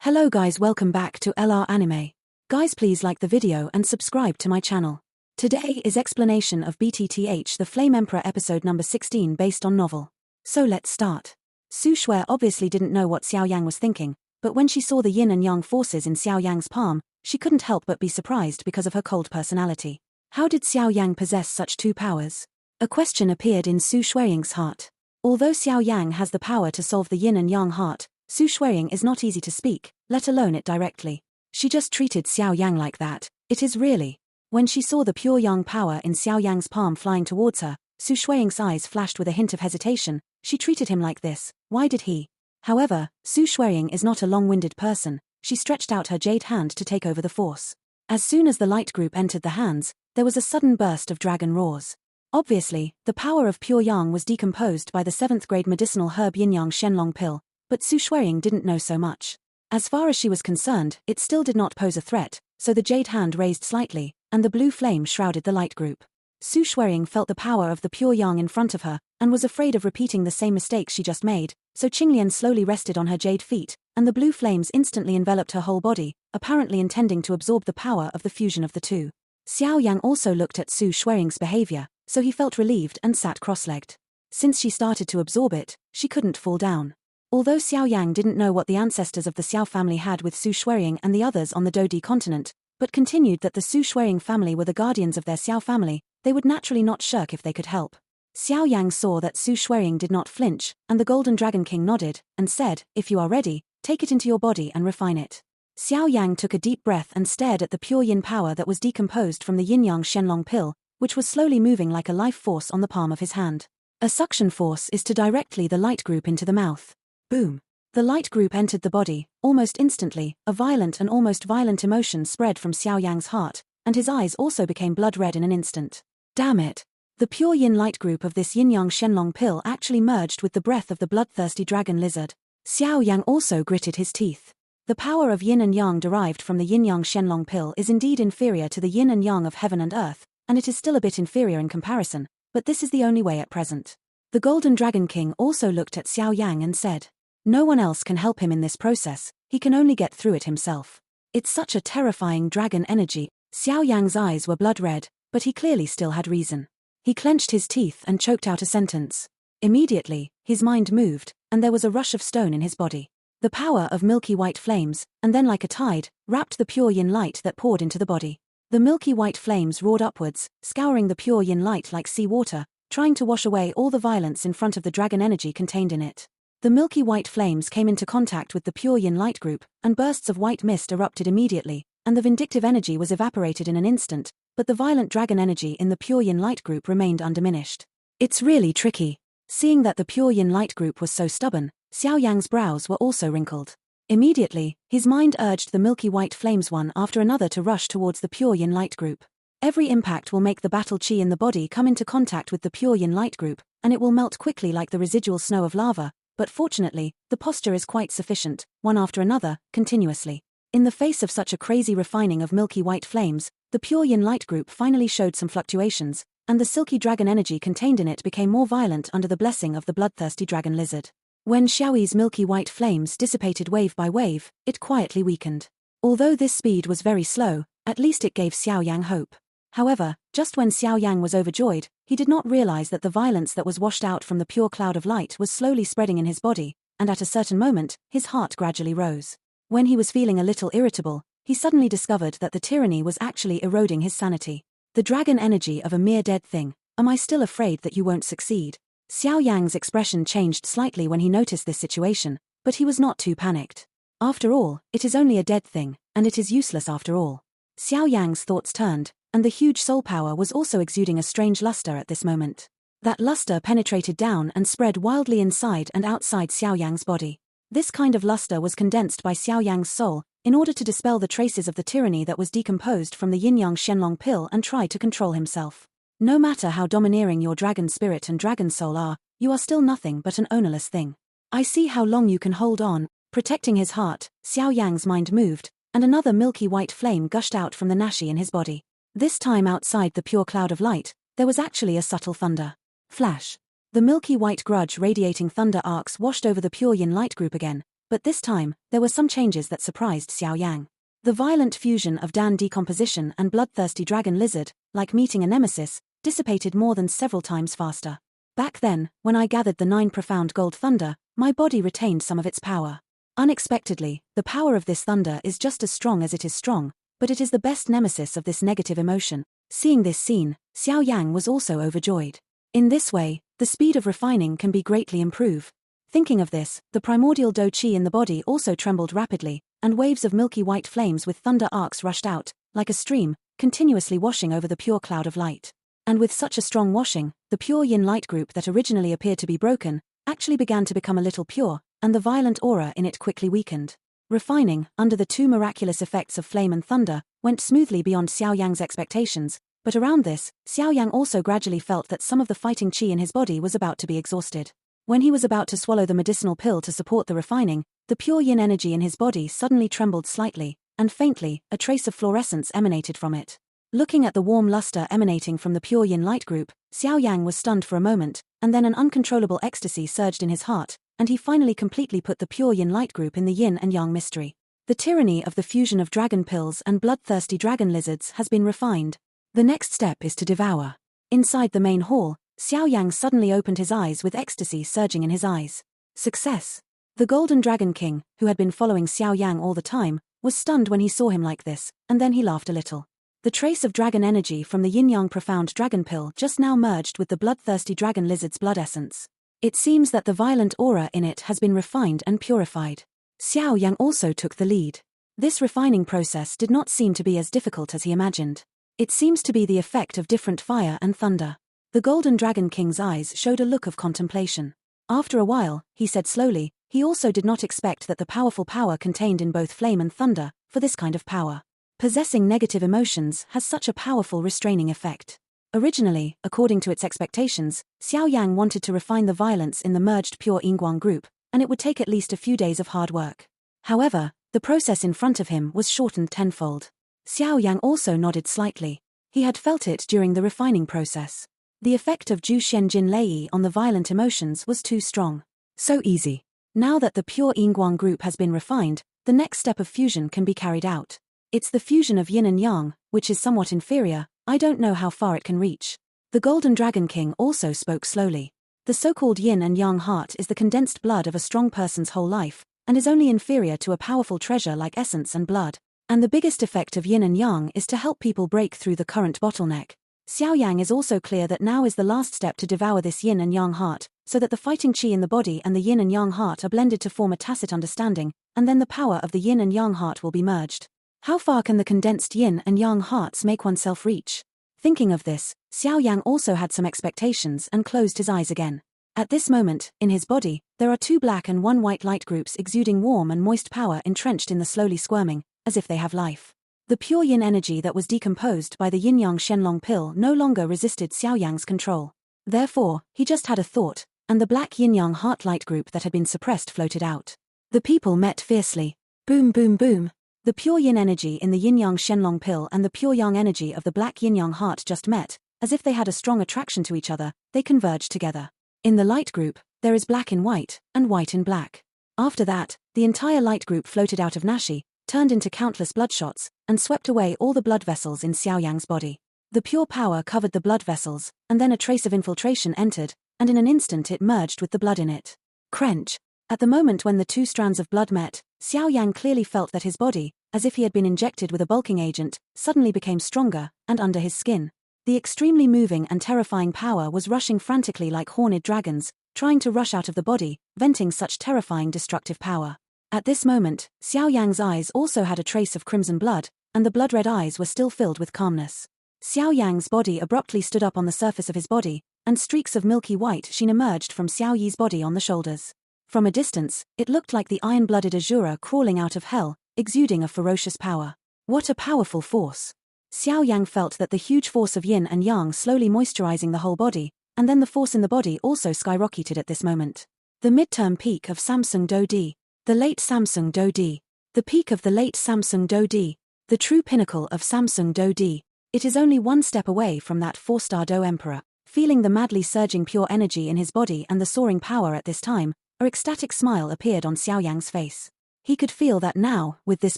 Hello guys, welcome back to LR Anime. Guys, please like the video and subscribe to my channel. Today is explanation of BTTH the Flame Emperor episode number 16 based on novel. So let's start. Su Shui obviously didn't know what Xiao Yang was thinking, but when she saw the yin and yang forces in Xiao Yang's palm, she couldn't help but be surprised because of her cold personality. How did Xiao Yang possess such two powers? A question appeared in Su Shuiying's heart. Although Xiao Yang has the power to solve the yin and yang heart, Su Shuiying is not easy to speak, let alone it directly. She just treated Xiao Yang like that. It is really. When she saw the pure yang power in Xiao Yang's palm flying towards her, Su Shuiying's eyes flashed with a hint of hesitation. She treated him like this. Why did he? However, Su Shuiying is not a long-winded person. She stretched out her jade hand to take over the force. As soon as the light group entered the hands, there was a sudden burst of dragon roars. Obviously, the power of pure yang was decomposed by the 7th grade medicinal herb yin-yang shenlong pill, but Su Shuiying didn't know so much. As far as she was concerned, it still did not pose a threat, so the jade hand raised slightly, and the blue flame shrouded the light group. Su Shuiying felt the power of the pure yang in front of her, and was afraid of repeating the same mistake she just made, so Qinglian slowly rested on her jade feet, and the blue flames instantly enveloped her whole body, apparently intending to absorb the power of the fusion of the two. Xiao Yang also looked at Su Shuiying's behavior, so he felt relieved and sat cross-legged. Since she started to absorb it, she couldn't fall down. Although Xiao Yang didn't know what the ancestors of the Xiao family had with Su Shuiying and the others on the Dodi continent, but continued that the Su Shuiying family were the guardians of their Xiao family, they would naturally not shirk if they could help. Xiao Yang saw that Su Shuiying did not flinch, and the Golden Dragon King nodded, and said, "If you are ready, take it into your body and refine it." Xiao Yang took a deep breath and stared at the pure yin power that was decomposed from the yin-yang shenlong pill, which was slowly moving like a life force on the palm of his hand. A suction force is to directly the light group into the mouth. Boom. The light group entered the body. Almost instantly, a violent and almost violent emotion spread from Xiao Yang's heart, and his eyes also became blood red in an instant. Damn it. The pure yin light group of this yin-yang shenlong pill actually merged with the breath of the bloodthirsty dragon lizard. Xiao Yang also gritted his teeth. The power of yin and yang derived from the yin-yang shenlong pill is indeed inferior to the yin and yang of heaven and earth, and it is still a bit inferior in comparison, but this is the only way at present. The Golden Dragon King also looked at Xiao Yang and said, "No one else can help him in this process, he can only get through it himself." It's such a terrifying dragon energy. Xiao Yang's eyes were blood red, but he clearly still had reason. He clenched his teeth and choked out a sentence. Immediately, his mind moved, and there was a rush of stone in his body. The power of milky white flames, and then like a tide, wrapped the pure yin light that poured into the body. The milky white flames roared upwards, scouring the pure yin light like sea water, trying to wash away all the violence in front of the dragon energy contained in it. The milky white flames came into contact with the pure yin light group, and bursts of white mist erupted immediately, and the vindictive energy was evaporated in an instant, but the violent dragon energy in the pure yin light group remained undiminished. It's really tricky. Seeing that the pure yin light group was so stubborn, Xiao Yang's brows were also wrinkled. Immediately, his mind urged the milky white flames one after another to rush towards the pure yin light group. Every impact will make the battle chi in the body come into contact with the pure yin light group, and it will melt quickly like the residual snow of lava, but fortunately, the posture is quite sufficient, one after another, continuously. In the face of such a crazy refining of milky white flames, the pure yin light group finally showed some fluctuations, and the silky dragon energy contained in it became more violent under the blessing of the bloodthirsty dragon lizard. When Xiaoyi's milky white flames dissipated wave by wave, it quietly weakened. Although this speed was very slow, at least it gave Xiao Yang hope. However, just when Xiao Yang was overjoyed, he did not realize that the violence that was washed out from the pure cloud of light was slowly spreading in his body, and at a certain moment, his heart gradually rose. When he was feeling a little irritable, he suddenly discovered that the tyranny was actually eroding his sanity. The dragon energy of a mere dead thing. Am I still afraid that you won't succeed? Xiao Yang's expression changed slightly when he noticed this situation, but he was not too panicked. After all, it is only a dead thing, and it is useless after all. Xiao Yang's thoughts turned, and the huge soul power was also exuding a strange luster at this moment. That luster penetrated down and spread wildly inside and outside Xiao Yang's body. This kind of luster was condensed by Xiao Yang's soul, in order to dispel the traces of the tyranny that was decomposed from the yin-yang shenlong pill and try to control himself. No matter how domineering your dragon spirit and dragon soul are, you are still nothing but an ownerless thing. I see how long you can hold on. Protecting his heart, Xiao Yang's mind moved, and another milky white flame gushed out from the nashi in his body. This time outside the pure cloud of light, there was actually a subtle thunder. Flash. The milky white grudge radiating thunder arcs washed over the pure yin light group again, But this time, there were some changes that surprised Xiao Yang. The violent fusion of Dan decomposition and bloodthirsty dragon lizard, like meeting a nemesis, dissipated more than several times faster. Back then, when I gathered the 9 profound gold thunder, my body retained some of its power. Unexpectedly, the power of this thunder is just as strong as it is strong, but it is the best nemesis of this negative emotion. Seeing this scene, Xiao Yang was also overjoyed. In this way, the speed of refining can be greatly improved. Thinking of this, the primordial Do Qi in the body also trembled rapidly, and waves of milky white flames with thunder arcs rushed out, like a stream, continuously washing over the pure cloud of light. And with such a strong washing, the pure yin light group that originally appeared to be broken, actually began to become a little pure, and the violent aura in it quickly weakened. Refining, under the 2 miraculous effects of flame and thunder, went smoothly beyond Xiao Yang's expectations, but around this, Xiao Yang also gradually felt that some of the fighting qi in his body was about to be exhausted. When he was about to swallow the medicinal pill to support the refining, the pure yin energy in his body suddenly trembled slightly, and faintly, a trace of fluorescence emanated from it. Looking at the warm luster emanating from the pure yin light group, Xiao Yang was stunned for a moment, and then an uncontrollable ecstasy surged in his heart, and he finally completely put the pure yin light group in the yin and yang mystery. The tyranny of the fusion of dragon pills and bloodthirsty dragon lizards has been refined. The next step is to devour. Inside the main hall, Xiao Yang suddenly opened his eyes with ecstasy surging in his eyes. Success! The Golden Dragon King, who had been following Xiao Yang all the time, was stunned when he saw him like this, and then he laughed a little. The trace of dragon energy from the yin-yang profound dragon pill just now merged with the bloodthirsty dragon lizard's blood essence. It seems that the violent aura in it has been refined and purified. Xiao Yang also took the lead. This refining process did not seem to be as difficult as he imagined. It seems to be the effect of different fire and thunder. The Golden Dragon King's eyes showed a look of contemplation. After a while, he said slowly, he also did not expect that the powerful power contained in both flame and thunder, for this kind of power. Possessing negative emotions has such a powerful restraining effect. Originally, according to its expectations, Xiao Yang wanted to refine the violence in the merged pure Yinguang group, and it would take at least a few days of hard work. However, the process in front of him was shortened tenfold. Xiao Yang also nodded slightly. He had felt it during the refining process. The effect of Zhu Xianjin Lei on the violent emotions was too strong. So easy. Now that the pure Yinguang group has been refined, the next step of fusion can be carried out. It's the fusion of yin and yang, which is somewhat inferior. I don't know how far it can reach. The Golden Dragon King also spoke slowly. The so-called yin and yang heart is the condensed blood of a strong person's whole life, and is only inferior to a powerful treasure like essence and blood. And the biggest effect of yin and yang is to help people break through the current bottleneck. Xiao Yang is also clear that now is the last step to devour this yin and yang heart, so that the fighting qi in the body and the yin and yang heart are blended to form a tacit understanding, and then the power of the yin and yang heart will be merged. How far can the condensed yin and yang hearts make oneself reach? Thinking of this, Xiao Yang also had some expectations and closed his eyes again. At this moment, in his body, there are 2 black and 1 white light groups exuding warm and moist power entrenched in the slowly squirming, as if they have life. The pure yin energy that was decomposed by the yin-yang Shenlong pill no longer resisted Xiao Yang's control. Therefore, he just had a thought, and the black yin-yang heart light group that had been suppressed floated out. The people met fiercely. Boom boom boom. The pure yin energy in the yin-yang Shenlong pill and the pure yang energy of the black yin-yang heart just met, as if they had a strong attraction to each other, they converged together. In the light group, there is black in white, and white in black. After that, the entire light group floated out of Nashi, turned into countless bloodshots, and swept away all the blood vessels in Xiao Yang's body. The pure power covered the blood vessels, and then a trace of infiltration entered, and in an instant it merged with the blood in it. Crench. At the moment when the 2 strands of blood met, Xiao Yang clearly felt that his body, as if he had been injected with a bulking agent, suddenly became stronger, and under his skin. The extremely moving and terrifying power was rushing frantically like horned dragons, trying to rush out of the body, venting such terrifying destructive power. At this moment, Xiao Yang's eyes also had a trace of crimson blood, and the blood-red eyes were still filled with calmness. Xiao Yang's body abruptly stood up on the surface of his body, and streaks of milky white sheen emerged from Xiao Yi's body on the shoulders. From a distance, it looked like the iron-blooded Azura crawling out of hell, exuding a ferocious power. What a powerful force! Xiao Yang felt that the huge force of yin and yang slowly moisturizing the whole body, and then the force in the body also skyrocketed at this moment. The midterm peak of Samsung Do Di. The late Samsung Do Di. The peak of the late Samsung Do Di. The true pinnacle of Samsung Do Di. It is only 1 step away from that 4-star Do Emperor. Feeling the madly surging pure energy in his body and the soaring power at this time, A ecstatic smile appeared on Xiao Yang's face. He could feel that now, with this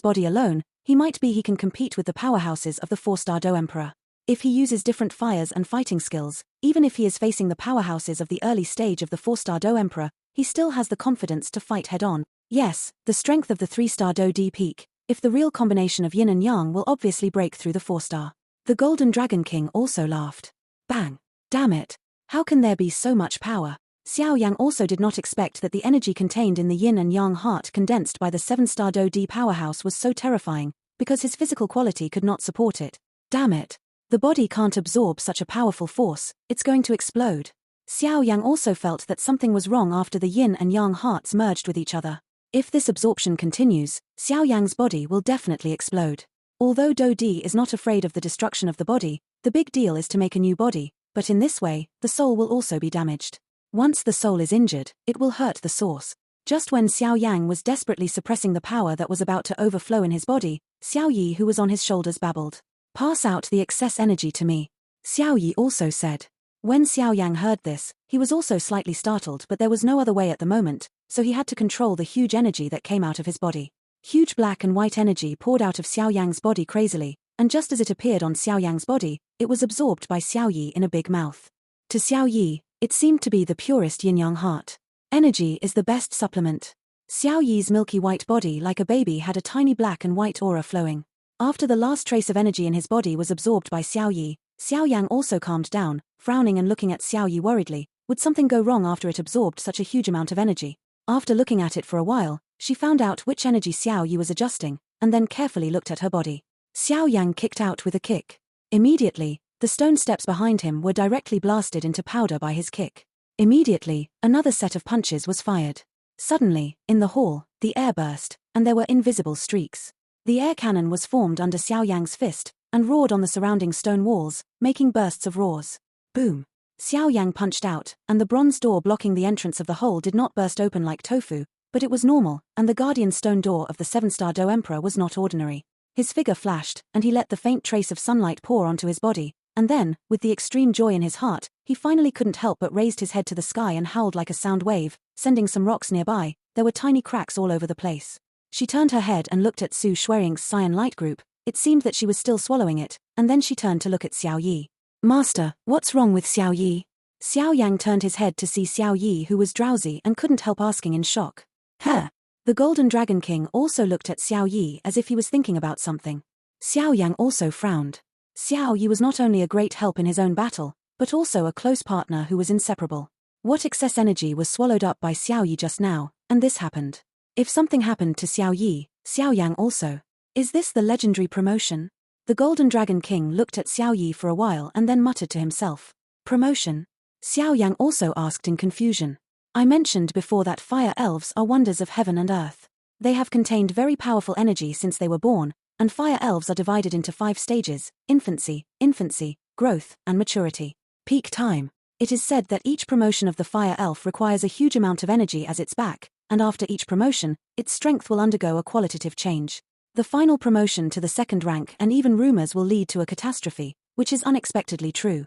body alone, he can compete with the powerhouses of the 4-star Do Emperor. If he uses different fires and fighting skills, even if he is facing the powerhouses of the early stage of the 4-star Do Emperor, he still has the confidence to fight head-on. Yes, the strength of the 3-star Do D peak, if the real combination of yin and yang will obviously break through the 4-star. The Golden Dragon King also laughed. Bang! Damn it! How can there be so much power? Xiao Yang also did not expect that the energy contained in the yin and yang heart condensed by the 7-star Do D powerhouse was so terrifying, because his physical quality could not support it. Damn it! The body can't absorb such a powerful force, it's going to explode. Xiao Yang also felt that something was wrong after the yin and yang hearts merged with each other. If this absorption continues, Xiao Yang's body will definitely explode. Although Do Di is not afraid of the destruction of the body, the big deal is to make a new body, but in this way, the soul will also be damaged. Once the soul is injured, it will hurt the source. Just when Xiao Yang was desperately suppressing the power that was about to overflow in his body, Xiao Yi, who was on his shoulders, babbled. "Pass out the excess energy to me," Xiao Yi also said. When Xiao Yang heard this, he was also slightly startled, but there was no other way at the moment, so he had to control the huge energy that came out of his body. Huge black and white energy poured out of Xiao Yang's body crazily, and just as it appeared on Xiao Yang's body, it was absorbed by Xiao Yi in a big mouth. To Xiao Yi, it seemed to be the purest yin-yang heart. Energy is the best supplement. Xiao Yi's milky white body like a baby had a tiny black and white aura flowing. After the last trace of energy in his body was absorbed by Xiao Yi, Xiao Yang also calmed down, frowning and looking at Xiao Yi worriedly. Would something go wrong after it absorbed such a huge amount of energy? After looking at it for a while, she found out which energy Xiao Yi was adjusting, and then carefully looked at her body. Xiao Yang kicked out with a kick. Immediately, the stone steps behind him were directly blasted into powder by his kick. Immediately, another set of punches was fired. Suddenly, in the hall, the air burst, and there were invisible streaks. The air cannon was formed under Xiao Yang's fist, and roared on the surrounding stone walls, making bursts of roars. Boom! Xiao Yang punched out, and the bronze door blocking the entrance of the hole did not burst open like tofu, but it was normal, and the guardian stone door of the 7-star Do Emperor was not ordinary. His figure flashed, and he let the faint trace of sunlight pour onto his body, and then, with the extreme joy in his heart, he finally couldn't help but raised his head to the sky and howled like a sound wave, sending some rocks nearby. There were tiny cracks all over the place. She turned her head and looked at Su Shuiring's cyan light group. It seemed that she was still swallowing it, and then she turned to look at Xiao Yi. "Master, what's wrong with Xiao Yi?" Xiao Yang turned his head to see Xiao Yi, who was drowsy and couldn't help asking in shock. "Huh?" The Golden Dragon King also looked at Xiao Yi as if he was thinking about something. Xiao Yang also frowned. Xiao Yi was not only a great help in his own battle, but also a close partner who was inseparable. What excess energy was swallowed up by Xiao Yi just now, and this happened? If something happened to Xiao Yi, Xiao Yang also. Is this the legendary promotion? The Golden Dragon King looked at Xiao Yi for a while and then muttered to himself. Promotion? Xiao Yang also asked in confusion. I mentioned before that fire elves are wonders of heaven and earth. They have contained very powerful energy since they were born, and fire elves are divided into 5 stages: infancy, growth, and maturity. Peak time. It is said that each promotion of the fire elf requires a huge amount of energy as its back, and after each promotion, its strength will undergo a qualitative change. The final promotion to the 2nd rank and even rumors will lead to a catastrophe, which is unexpectedly true.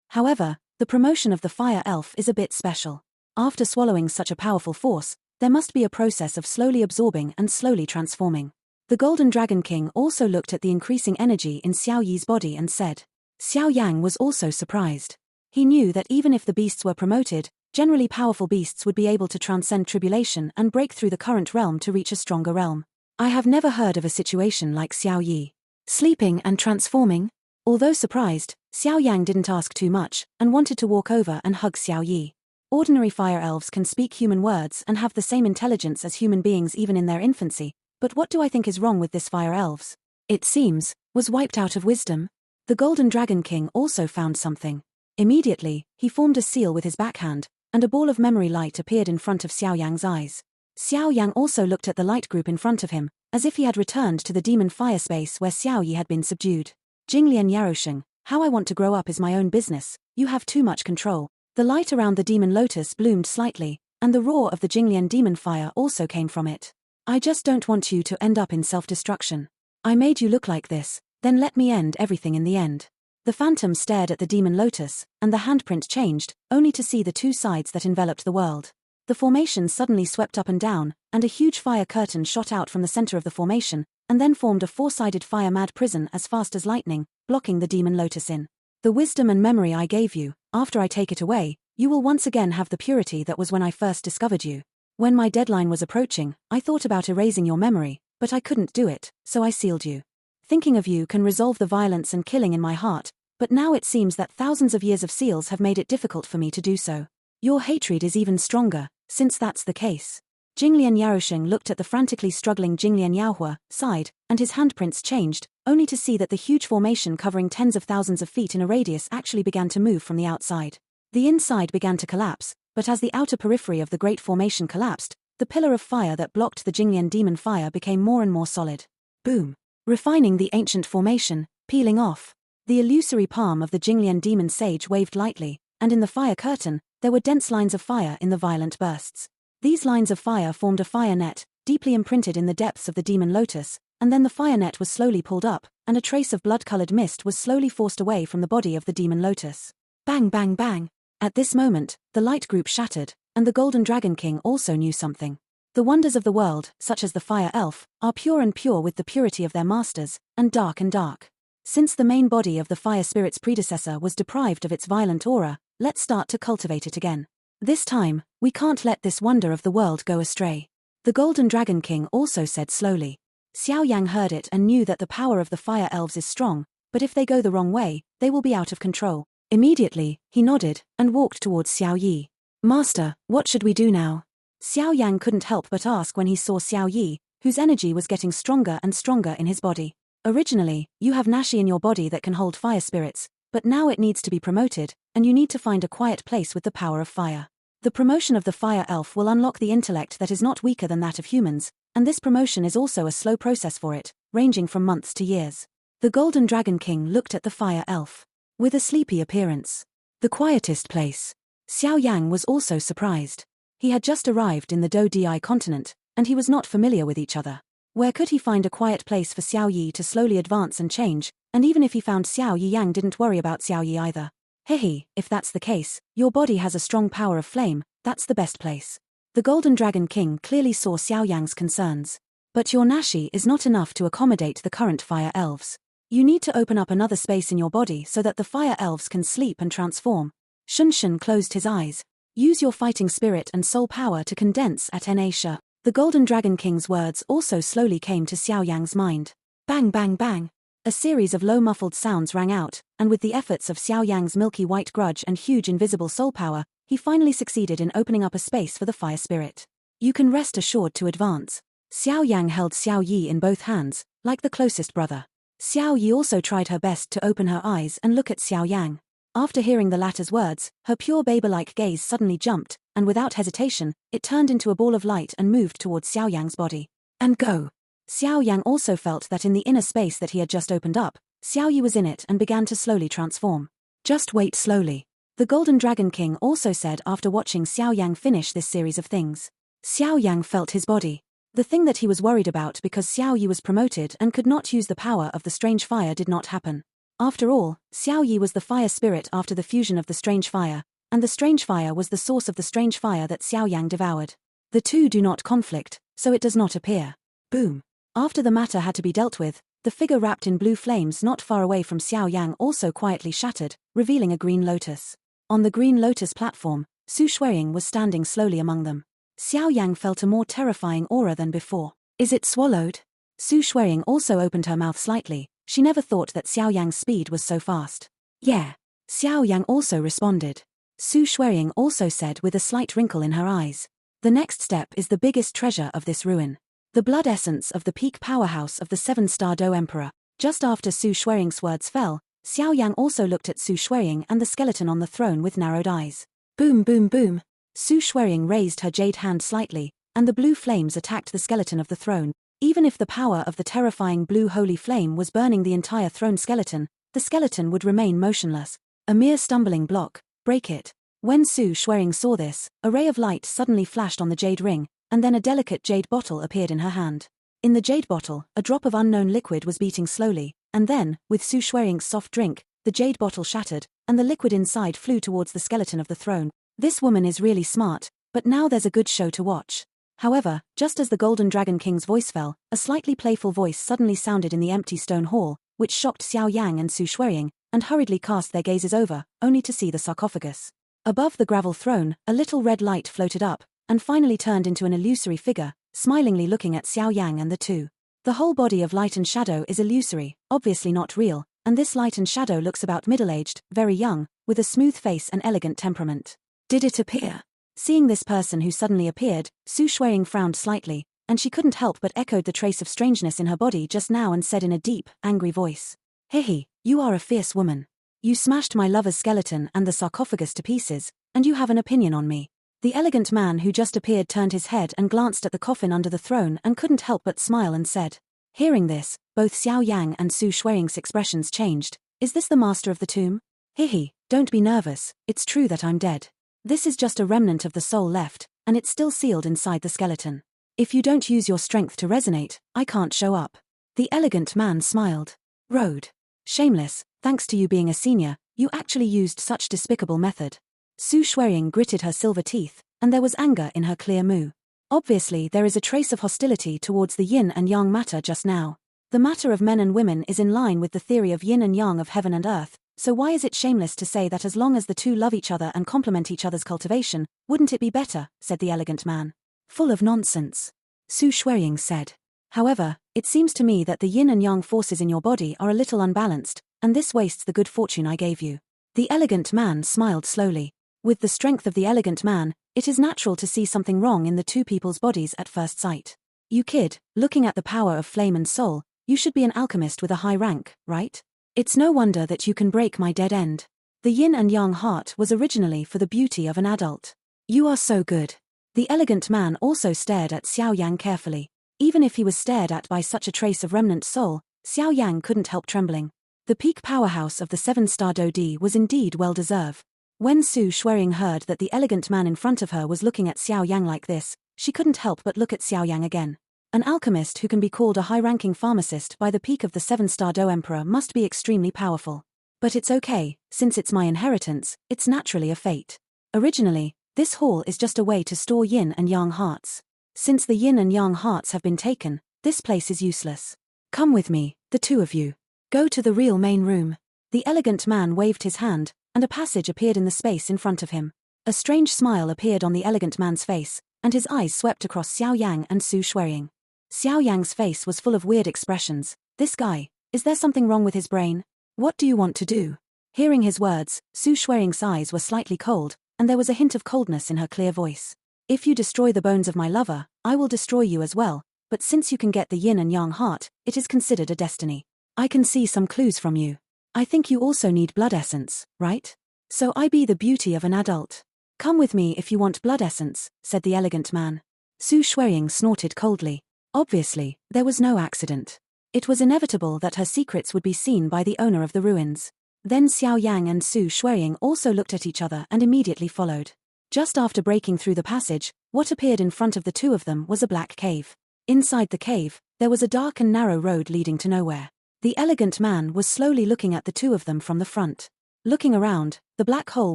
However, the promotion of the fire elf is a bit special. After swallowing such a powerful force, there must be a process of slowly absorbing and slowly transforming. The Golden Dragon King also looked at the increasing energy in Xiao Yi's body and said. Xiao Yang was also surprised. He knew that even if the beasts were promoted, generally powerful beasts would be able to transcend tribulation and break through the current realm to reach a stronger realm. I have never heard of a situation like Xiao Yi. Sleeping and transforming? Although surprised, Xiao Yang didn't ask too much, and wanted to walk over and hug Xiao Yi. Ordinary fire elves can speak human words and have the same intelligence as human beings even in their infancy, but what do I think is wrong with this fire elves? It seems, was wiped out of wisdom. The Golden Dragon King also found something. Immediately, he formed a seal with his backhand, and a ball of memory light appeared in front of Xiao Yang's eyes. Xiao Yang also looked at the light group in front of him, as if he had returned to the demon fire space where Xiao Yi had been subdued. Jinglian Yarosheng, how I want to grow up is my own business, you have too much control. The light around the demon lotus bloomed slightly, and the roar of the Jinglian demon fire also came from it. I just don't want you to end up in self-destruction. I made you look like this, then let me end everything in the end. The phantom stared at the demon lotus, and the handprint changed, only to see the 2 sides that enveloped the world. The formation suddenly swept up and down, and a huge fire curtain shot out from the center of the formation, and then formed a four-sided fire-mad prison as fast as lightning, blocking the demon lotus in. The wisdom and memory I gave you, after I take it away, you will once again have the purity that was when I first discovered you. When my deadline was approaching, I thought about erasing your memory, but I couldn't do it, so I sealed you. Thinking of you can resolve the violence and killing in my heart, but now it seems that thousands of years of seals have made it difficult for me to do so. Your hatred is even stronger, since that's the case. Jinglian Yaosheng looked at the frantically struggling Jinglian Yaohua, sighed, and his handprints changed, only to see that the huge formation covering tens of thousands of feet in a radius actually began to move from the outside. The inside began to collapse, but as the outer periphery of the great formation collapsed, the pillar of fire that blocked the Jinglian demon fire became more and more solid. Boom! Refining the ancient formation, peeling off. The illusory palm of the Jinglian demon sage waved lightly, and in the fire curtain, there were dense lines of fire in the violent bursts. These lines of fire formed a fire net, deeply imprinted in the depths of the demon lotus, and then the fire net was slowly pulled up, and a trace of blood-colored mist was slowly forced away from the body of the demon lotus. Bang bang bang! At this moment, the light group shattered, and the Golden Dragon King also knew something. The wonders of the world, such as the fire elf, are pure and pure with the purity of their masters, and dark and dark. Since the main body of the fire spirit's predecessor was deprived of its violent aura, let's start to cultivate it again. This time, we can't let this wonder of the world go astray. The Golden Dragon King also said slowly. Xiao Yang heard it and knew that the power of the fire elves is strong, but if they go the wrong way, they will be out of control. Immediately, he nodded, and walked towards Xiao Yi. Master, what should we do now? Xiao Yang couldn't help but ask when he saw Xiao Yi, whose energy was getting stronger and stronger in his body. Originally, you have Nashi in your body that can hold fire spirits, but now it needs to be promoted, and you need to find a quiet place with the power of fire. The promotion of the fire elf will unlock the intellect that is not weaker than that of humans, and this promotion is also a slow process for it, ranging from months to years. The Golden Dragon King looked at the fire elf with a sleepy appearance. The quietest place. Xiao Yang was also surprised. He had just arrived in the Do Di continent, and he was not familiar with each other. Where could he find a quiet place for Xiao Yi to slowly advance and change, and even if he found Xiao Yi, Yang didn't worry about Xiao Yi either. Hehe, if that's the case, your body has a strong power of flame, that's the best place. The Golden Dragon King clearly saw Xiao Yang's concerns. But your Nashi is not enough to accommodate the current fire elves. You need to open up another space in your body so that the fire elves can sleep and transform. Shunshin closed his eyes. Use your fighting spirit and soul power to condense at Indonesia. The Golden Dragon King's words also slowly came to Xiao Yang's mind. Bang bang bang. A series of low muffled sounds rang out, and with the efforts of Xiao Yang's milky white grudge and huge invisible soul power, he finally succeeded in opening up a space for the fire spirit. You can rest assured to advance. Xiao Yang held Xiao Yi in both hands, like the closest brother. Xiao Yi also tried her best to open her eyes and look at Xiao Yang. After hearing the latter's words, her pure babe-like gaze suddenly jumped, and without hesitation, it turned into a ball of light and moved towards Xiao Yang's body. And go! Xiao Yang also felt that in the inner space that he had just opened up, Xiao Yi was in it and began to slowly transform. Just wait slowly. The Golden Dragon King also said after watching Xiao Yang finish this series of things. Xiao Yang felt his body. The thing that he was worried about because Xiao Yi was promoted and could not use the power of the strange fire did not happen. After all, Xiao Yi was the fire spirit after the fusion of the strange fire, and the strange fire was the source of the strange fire that Xiao Yang devoured. The two do not conflict, so it does not appear. Boom. After the matter had to be dealt with, the figure wrapped in blue flames not far away from Xiao Yang also quietly shattered, revealing a green lotus. On the green lotus platform, Su Shuiying was standing slowly among them. Xiao Yang felt a more terrifying aura than before. Is it swallowed? Su Shuiying also opened her mouth slightly. She never thought that Xiao Yang's speed was so fast. Yeah. Xiao Yang also responded. Su Shuiying also said with a slight wrinkle in her eyes. The next step is the biggest treasure of this ruin. The blood essence of the peak powerhouse of the 7-star Do Emperor. Just after Su Shuiying's words fell, Xiao Yang also looked at Su Shuiying and the skeleton on the throne with narrowed eyes. Boom boom boom. Su Shuiying raised her jade hand slightly, and the blue flames attacked the skeleton of the throne. Even if the power of the terrifying blue holy flame was burning the entire throne skeleton, the skeleton would remain motionless. A mere stumbling block. Break it. When Su Shuiying saw this, a ray of light suddenly flashed on the jade ring, and then a delicate jade bottle appeared in her hand. In the jade bottle, a drop of unknown liquid was beating slowly, and then, with Su Shuiying's soft drink, the jade bottle shattered, and the liquid inside flew towards the skeleton of the throne. This woman is really smart, but now there's a good show to watch. However, just as the Golden Dragon King's voice fell, a slightly playful voice suddenly sounded in the empty stone hall, which shocked Xiao Yang and Su Shuiying, and hurriedly cast their gazes over, only to see the sarcophagus. Above the gravel throne, a little red light floated up, and finally turned into an illusory figure, smilingly looking at Xiao Yang and the two. The whole body of light and shadow is illusory, obviously not real, and this light and shadow looks about middle-aged, very young, with a smooth face and elegant temperament. Did it appear? Seeing this person who suddenly appeared, Su Shuiying frowned slightly, and she couldn't help but echoed the trace of strangeness in her body just now and said in a deep, angry voice, "Hehe, you are a fierce woman. You smashed my lover's skeleton and the sarcophagus to pieces, and you have an opinion on me." The elegant man who just appeared turned his head and glanced at the coffin under the throne and couldn't help but smile and said. Hearing this, both Xiao Yang and Su Shuiying's expressions changed. "Is this the master of the tomb?" "Hehe, don't be nervous, it's true that I'm dead. This is just a remnant of the soul left, and it's still sealed inside the skeleton. If you don't use your strength to resonate, I can't show up." The elegant man smiled. "Road. Shameless, thanks to you being a senior, you actually used such despicable method." Su Shuiying gritted her silver teeth, and there was anger in her clear moo. Obviously there is a trace of hostility towards the yin and yang matter just now. The matter of men and women is in line with the theory of yin and yang of heaven and earth, so why is it shameless to say that as long as the two love each other and complement each other's cultivation, wouldn't it be better, said the elegant man. Full of nonsense. Su Shuiying said. However, it seems to me that the yin and yang forces in your body are a little unbalanced, and this wastes the good fortune I gave you. The elegant man smiled slowly. With the strength of the elegant man, it is natural to see something wrong in the two people's bodies at first sight. You kid, looking at the power of flame and soul, you should be an alchemist with a high rank, right? It's no wonder that you can break my dead end. The yin and yang heart was originally for the beauty of an adult. You are so good. The elegant man also stared at Xiao Yang carefully. Even if he was stared at by such a trace of remnant soul, Xiao Yang couldn't help trembling. The peak powerhouse of the 7-star Dodi was indeed well-deserved. When Su Shuiying heard that the elegant man in front of her was looking at Xiao Yang like this, she couldn't help but look at Xiao Yang again. An alchemist who can be called a high-ranking pharmacist by the peak of the 7-star Do Emperor must be extremely powerful. But it's okay, since it's my inheritance, it's naturally a fate. Originally, this hall is just a way to store yin and yang hearts. Since the yin and yang hearts have been taken, this place is useless. Come with me, the two of you. Go to the real main room. The elegant man waved his hand, and a passage appeared in the space in front of him. A strange smile appeared on the elegant man's face, and his eyes swept across Xiao Yang and Su Shuiying. Xiao Yang's face was full of weird expressions. This guy, is there something wrong with his brain? What do you want to do? Hearing his words, Su Shuiying's eyes were slightly cold, and there was a hint of coldness in her clear voice. If you destroy the bones of my lover, I will destroy you as well, but since you can get the yin and yang heart, it is considered a destiny. I can see some clues from you. I think you also need blood essence, right? So I be the beauty of an adult. Come with me if you want blood essence, said the elegant man. Su Shuiying snorted coldly. Obviously, there was no accident. It was inevitable that her secrets would be seen by the owner of the ruins. Then Xiao Yang and Su Shuiying also looked at each other and immediately followed. Just after breaking through the passage, what appeared in front of the two of them was a black cave. Inside the cave, there was a dark and narrow road leading to nowhere. The elegant man was slowly looking at the two of them from the front. Looking around, the black hole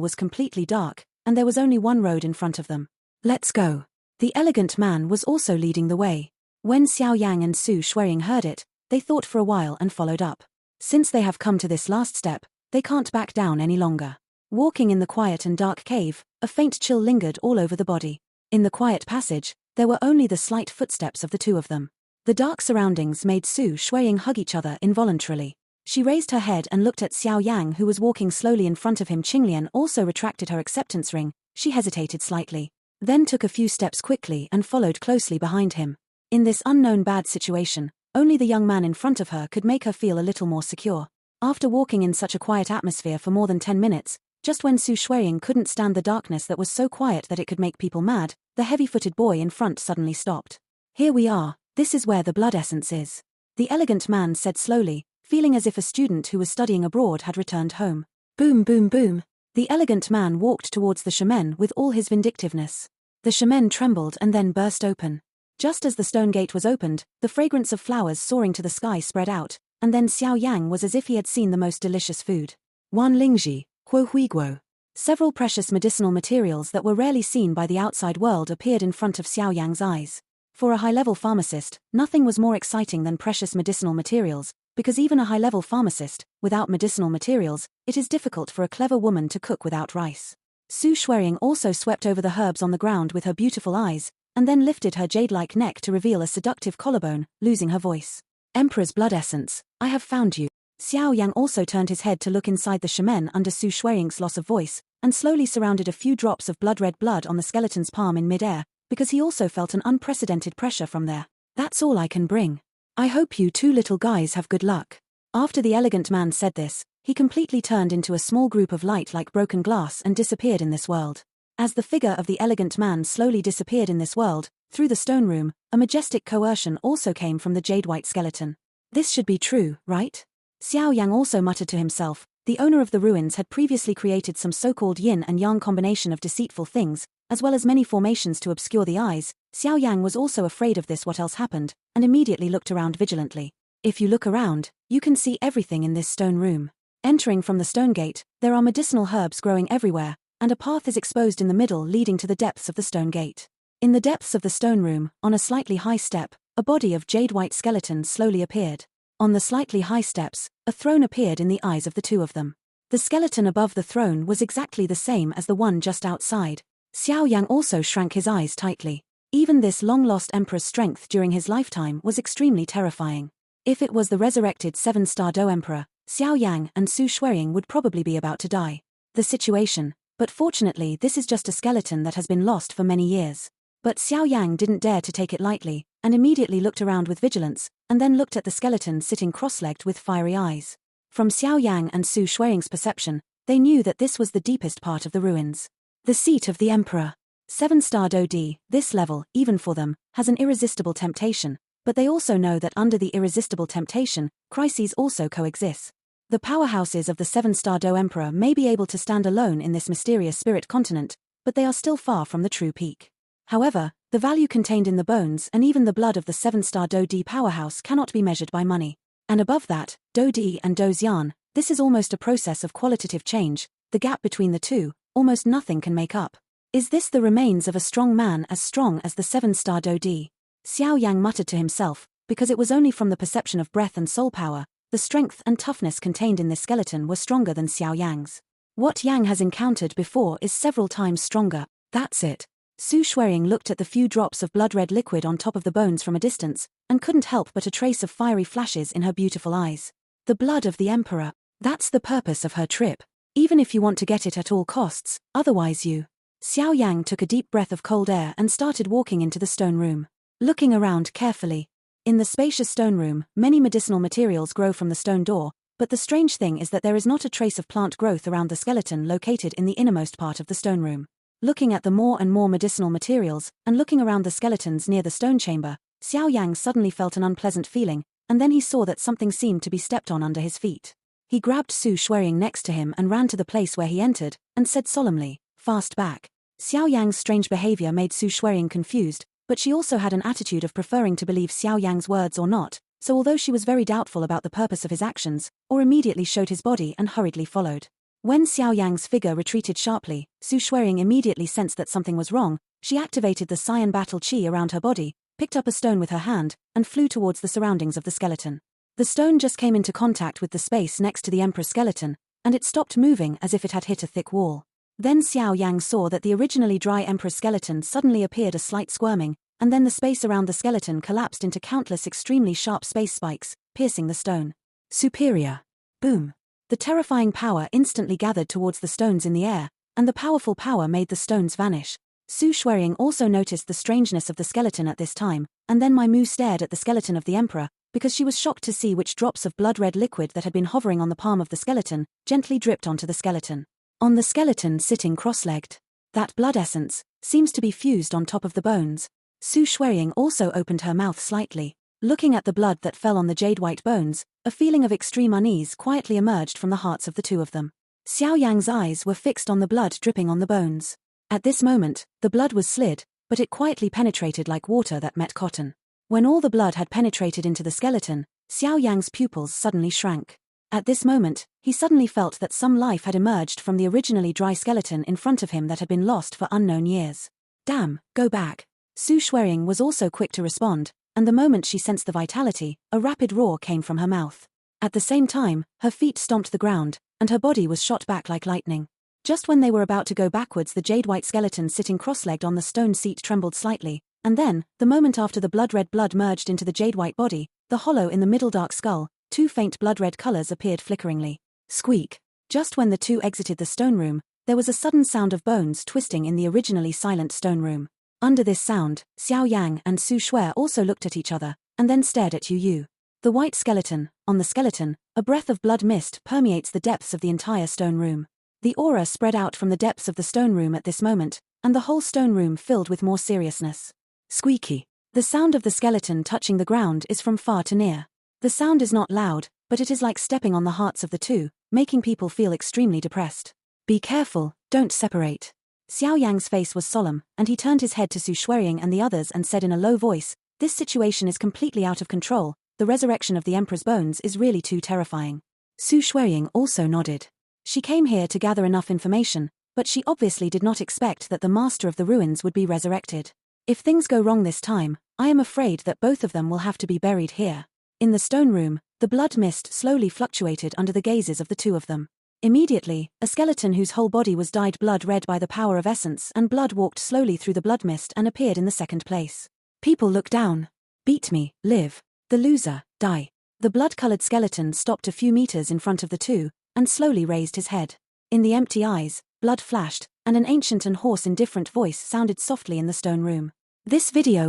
was completely dark, and there was only one road in front of them. Let's go. The elegant man was also leading the way. When Xiao Yang and Su Shuiying heard it, they thought for a while and followed up. Since they have come to this last step, they can't back down any longer. Walking in the quiet and dark cave, a faint chill lingered all over the body. In the quiet passage, there were only the slight footsteps of the two of them. The dark surroundings made Su Shuiying hug each other involuntarily. She raised her head and looked at Xiao Yang, who was walking slowly in front of him. Qinglian also retracted her acceptance ring. She hesitated slightly, then took a few steps quickly and followed closely behind him. In this unknown bad situation, only the young man in front of her could make her feel a little more secure. After walking in such a quiet atmosphere for more than 10 minutes, just when Su Shuiying couldn't stand the darkness that was so quiet that it could make people mad, the heavy-footed boy in front suddenly stopped. Here we are, this is where the blood essence is. The elegant man said slowly, feeling as if a student who was studying abroad had returned home. Boom boom boom. The elegant man walked towards the shaman with all his vindictiveness. The shaman trembled and then burst open. Just as the stone gate was opened, the fragrance of flowers soaring to the sky spread out, and then Xiao Yang was as if he had seen the most delicious food. Wan Lingji, Huo Hui Guo. Several precious medicinal materials that were rarely seen by the outside world appeared in front of Xiao Yang's eyes. For a high-level pharmacist, nothing was more exciting than precious medicinal materials, because even a high-level pharmacist, without medicinal materials, it is difficult for a clever woman to cook without rice. Su Shuiying also swept over the herbs on the ground with her beautiful eyes, and then lifted her jade-like neck to reveal a seductive collarbone, losing her voice. Emperor's blood essence, I have found you. Xiao Yang also turned his head to look inside the shaman under Su Shuiying's loss of voice, and slowly surrounded a few drops of blood-red blood on the skeleton's palm in mid-air, because he also felt an unprecedented pressure from there. That's all I can bring. I hope you two little guys have good luck. After the elegant man said this, he completely turned into a small group of light like broken glass and disappeared in this world. As the figure of the elegant man slowly disappeared in this world, through the stone room, a majestic coercion also came from the jade-white skeleton. This should be true, right? Xiao Yang also muttered to himself. The owner of the ruins had previously created some so-called yin and yang combination of deceitful things, as well as many formations to obscure the eyes. Xiao Yang was also afraid of this. What else happened, and immediately looked around vigilantly. If you look around, you can see everything in this stone room. Entering from the stone gate, there are medicinal herbs growing everywhere, and a path is exposed in the middle leading to the depths of the stone gate. In the depths of the stone room, on a slightly high step, a body of jade-white skeleton slowly appeared. On the slightly high steps, a throne appeared in the eyes of the two of them. The skeleton above the throne was exactly the same as the one just outside. Xiao Yang also shrank his eyes tightly. Even this long-lost emperor's strength during his lifetime was extremely terrifying. If it was the resurrected 7-star Do Emperor, Xiao Yang and Su Shuiying would probably be about to die. The situation, but fortunately this is just a skeleton that has been lost for many years. But Xiao Yang didn't dare to take it lightly, and immediately looked around with vigilance, and then looked at the skeleton sitting cross-legged with fiery eyes. From Xiao Yang and Su Shuiying's perception, they knew that this was the deepest part of the ruins. The seat of the Emperor. 7-star Do D, this level, even for them, has an irresistible temptation, but they also know that under the irresistible temptation, crises also coexist. The powerhouses of the 7-star Do Emperor may be able to stand alone in this mysterious spirit continent, but they are still far from the true peak. However, the value contained in the bones and even the blood of the 7-star Do D powerhouse cannot be measured by money. And above that, Do D and Do Xian, this is almost a process of qualitative change. The gap between the two, almost nothing can make up. Is this the remains of a strong man as strong as the 7-star Do D? Xiao Yang muttered to himself, because it was only from the perception of breath and soul power, the strength and toughness contained in this skeleton were stronger than Xiao Yang's. What Yang has encountered before is several times stronger. That's it. Su Shuiying looked at the few drops of blood-red liquid on top of the bones from a distance, and couldn't help but a trace of fiery flashes in her beautiful eyes. The blood of the Emperor. That's the purpose of her trip. Even if you want to get it at all costs, otherwise you. Xiao Yang took a deep breath of cold air and started walking into the stone room. Looking around carefully. In the spacious stone room, many medicinal materials grow from the stone door, but the strange thing is that there is not a trace of plant growth around the skeleton located in the innermost part of the stone room. Looking at the more and more medicinal materials, and looking around the skeletons near the stone chamber, Xiao Yang suddenly felt an unpleasant feeling, and then he saw that something seemed to be stepped on under his feet. He grabbed Su Shuiying next to him and ran to the place where he entered, and said solemnly, "Fast back." Xiao Yang's strange behavior made Su Shuiying confused, but she also had an attitude of preferring to believe Xiao Yang's words or not, so although she was very doubtful about the purpose of his actions, or immediately showed his body and hurriedly followed. When Xiao Yang's figure retreated sharply, Su Shuiying immediately sensed that something was wrong. She activated the cyan battle chi around her body, picked up a stone with her hand, and flew towards the surroundings of the skeleton. The stone just came into contact with the space next to the Emperor's skeleton, and it stopped moving as if it had hit a thick wall. Then Xiao Yang saw that the originally dry Emperor's skeleton suddenly appeared a slight squirming, and then the space around the skeleton collapsed into countless extremely sharp space spikes, piercing the stone. Superior. Boom. The terrifying power instantly gathered towards the stones in the air, and the powerful power made the stones vanish. Su Shuiying also noticed the strangeness of the skeleton at this time, and then Mai Mu stared at the skeleton of the Emperor, because she was shocked to see which drops of blood-red liquid that had been hovering on the palm of the skeleton, gently dripped onto the skeleton. On the skeleton sitting cross-legged. That blood essence seems to be fused on top of the bones. Su Shuiying also opened her mouth slightly. Looking at the blood that fell on the jade-white bones, a feeling of extreme unease quietly emerged from the hearts of the two of them. Xiao Yang's eyes were fixed on the blood dripping on the bones. At this moment, the blood was slid, but it quietly penetrated like water that met cotton. When all the blood had penetrated into the skeleton, Xiao Yang's pupils suddenly shrank. At this moment, he suddenly felt that some life had emerged from the originally dry skeleton in front of him that had been lost for unknown years. Damn, go back. Su Shuiying was also quick to respond, and the moment she sensed the vitality, a rapid roar came from her mouth. At the same time, her feet stomped the ground, and her body was shot back like lightning. Just when they were about to go backwards, the jade-white skeleton sitting cross-legged on the stone seat trembled slightly, and then, the moment after the blood-red blood merged into the jade-white body, the hollow in the middle dark skull, two faint blood-red colors appeared flickeringly. Squeak. Just when the two exited the stone room, there was a sudden sound of bones twisting in the originally silent stone room. Under this sound, Xiao Yang and Su Shui also looked at each other, and then stared at Yu Yu. The white skeleton, on the skeleton, a breath of blood mist permeates the depths of the entire stone room. The aura spread out from the depths of the stone room at this moment, and the whole stone room filled with more seriousness. Squeaky. The sound of the skeleton touching the ground is from far to near. The sound is not loud, but it is like stepping on the hearts of the two, making people feel extremely depressed. Be careful, don't separate. Xiao Yang's face was solemn, and he turned his head to Su Shuiying and the others and said in a low voice, "This situation is completely out of control. The resurrection of the Emperor's bones is really too terrifying." Su Shuiying also nodded. She came here to gather enough information, but she obviously did not expect that the master of the ruins would be resurrected. If things go wrong this time, I am afraid that both of them will have to be buried here. In the stone room, the blood mist slowly fluctuated under the gazes of the two of them. Immediately, a skeleton whose whole body was dyed blood red by the power of essence and blood walked slowly through the blood mist and appeared in the second place. People look down. Beat me, live. The loser, die. The blood-colored skeleton stopped a few meters in front of the two, and slowly raised his head. In the empty eyes, blood flashed, and an ancient and hoarse indifferent voice sounded softly in the stone room. This video